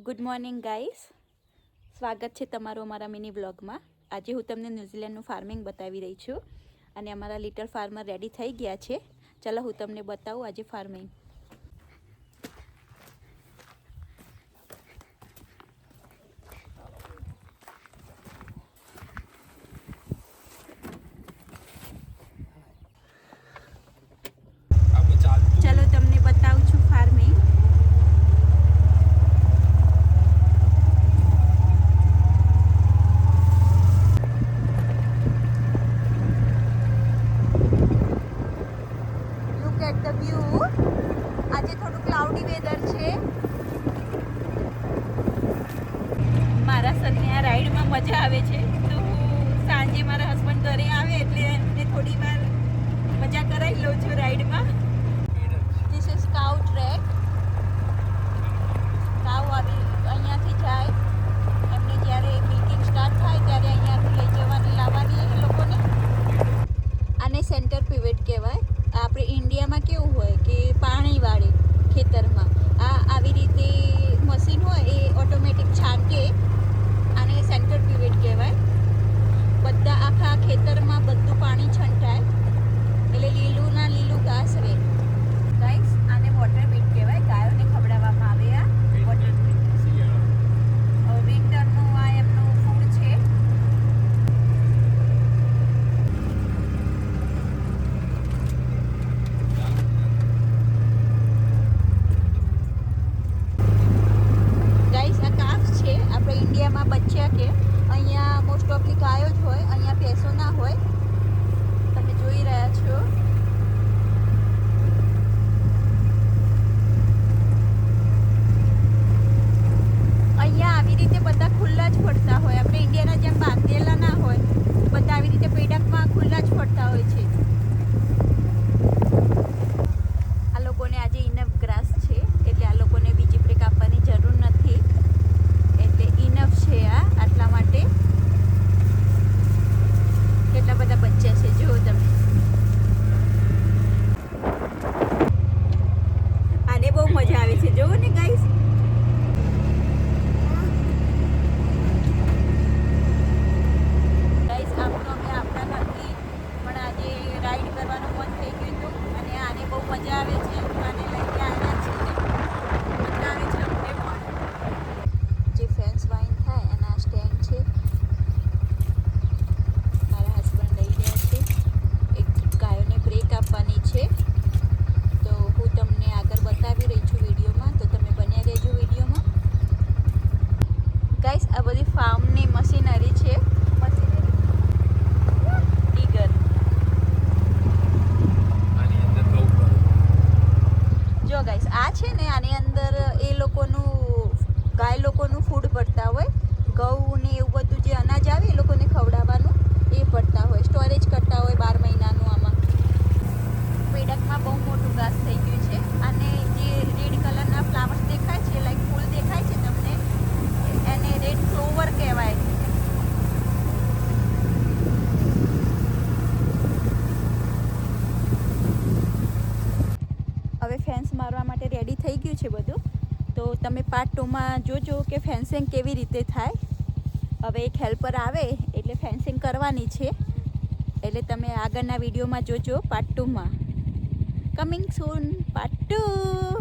Good morning guys, સ્વાગત છે તમારું અમારા મિની વ્લોગમાં. આજે હું તમને ન્યૂઝીલેન્ડનું ફાર્મિંગ બતાવી રહી છું અને અમારા લિટલ ફાર્મર રેડી થઈ ગયા છે. ચાલો હું તમને બતાવું આજે ફાર્મિંગ. ચાલો તમને બતાવું છું ફાર્મિંગ. આજે થોડું ક્લાઉડી વેધર છે. મારા સનને આ રાઈડમાં મજા આવે છે, તો સાંજે મારા હસબન્ડ ઘરે આવે એટલે એમને થોડી વાર મજા કરાવી લઉં છું રાઈડમાં. This is cow track. Cow આવી અહીંયાથી જાય, એમને જ્યારે મિલ્કિંગ સ્ટાર્ટ થાય ત્યારે અહીંયાથી લઈ જવાની લાવવાની એ લોકોને. આને સેન્ટર પિવટ કહેવાય. આપણે ઇન્ડિયામાં કેવું હોય કે પાણીવાળી ખેતરમાં આવી રીતે મશીન હોય એ ઓટોમેટિક છાંટે, આને સેન્ટર પિવટ કહેવાય. બધા આખા ખેતરમાં બધું પાણી છંટાય એટલે લીલું ના લીલું ઘાસ રહે. ગાઈસ, આને વોટર બીટ કહેવાય. ગાયોને ખવડાવવામાં આવે આ વોટર બીટ. વિન્ટરનું આ એમનું ફૂડ છે. આપણે ઇન્ડિયામાં બચ્ચા કે અહીંયા મોસ્ટ ઓફલી ગાયો જ હોય, અહીંયા ભેંસો ના હોય. તમે જોઈ રહ્યા છો. અહીંયા આવી રીતે બધા ખુલ્લા જ ફરતા હોય. આપણે ઇન્ડિયાના જેમ બાંધેલા ના હોય, બધા આવી રીતે પેડકમાં ખુલ્લા જ ફરતા હોય છે. આ લોકોને આજે ઇનફ ગ્રાસ છે એટલે આ લોકોને બીજી બ્રેક આપવાની જરૂર નથી. ઇનફ છે આ આટલા માટે. કેટલા બધા બચ્ચા છે જુઓ તમે. આને બહુ મજા આવે છે, જુઓ ને ગાઈસ. ગાઈસ, આપનો અમે આપણા નથી, પણ આજે રાઈડ કરવાનું મન થઈ ગયું હતું અને આને બહુ મજા આવે છે. આને લઈને આવ્યા છે, મજા આવે છે અમને પણ. જે ફેન્સ વાઇન થાય એના સ્ટેન્ડ છે. મારા હસબન્ડ લઈ ગયા છે. એક ગાયોને બ્રેક આપવાની છે, તો હું તમને આગળ બતાવી રહી છું વિડીયોમાં, તો તમે બન્યા રહેજો વિડીયોમાં. ગાઈસ, આ બધી ફાર્મની મશીનરી છે. ટીગર જો ગાઈસ, આ છે ને આની અંદર એ લોકોનું ગાય લોકોનું ફૂડ પડતા હોય. ઘઉં ને એવું બધું જે અનાજ આવે એ લોકોને ખવડાવવાનું એ પડતા હોય. સ્ટોરેજ કરતા હોય 12 મહિનાનું. આમાં પેડકમાં બહુ મોટું ઘાસ થઈ ગયું છે. અને જે રેડ કલરના ફ્લાવર્સ દેખાય છે, લાઈક ફૂલ દેખાય છે તમને, એને રેડ ક્લોવર કહેવાય. હવે ફેન્સ મારવા માટે રેડી થઈ ગયું છે બધું, તો તમે પાર્ટ 2માં જોજો કે ફેન્સિંગ કેવી રીતે થાય. હવે એક હેલ્પર આવે એટલે ફેન્સિંગ કરવાની છે, એટલે તમે આગળના વિડીયોમાં જોજો પાર્ટ 2માં. Coming soon part 2.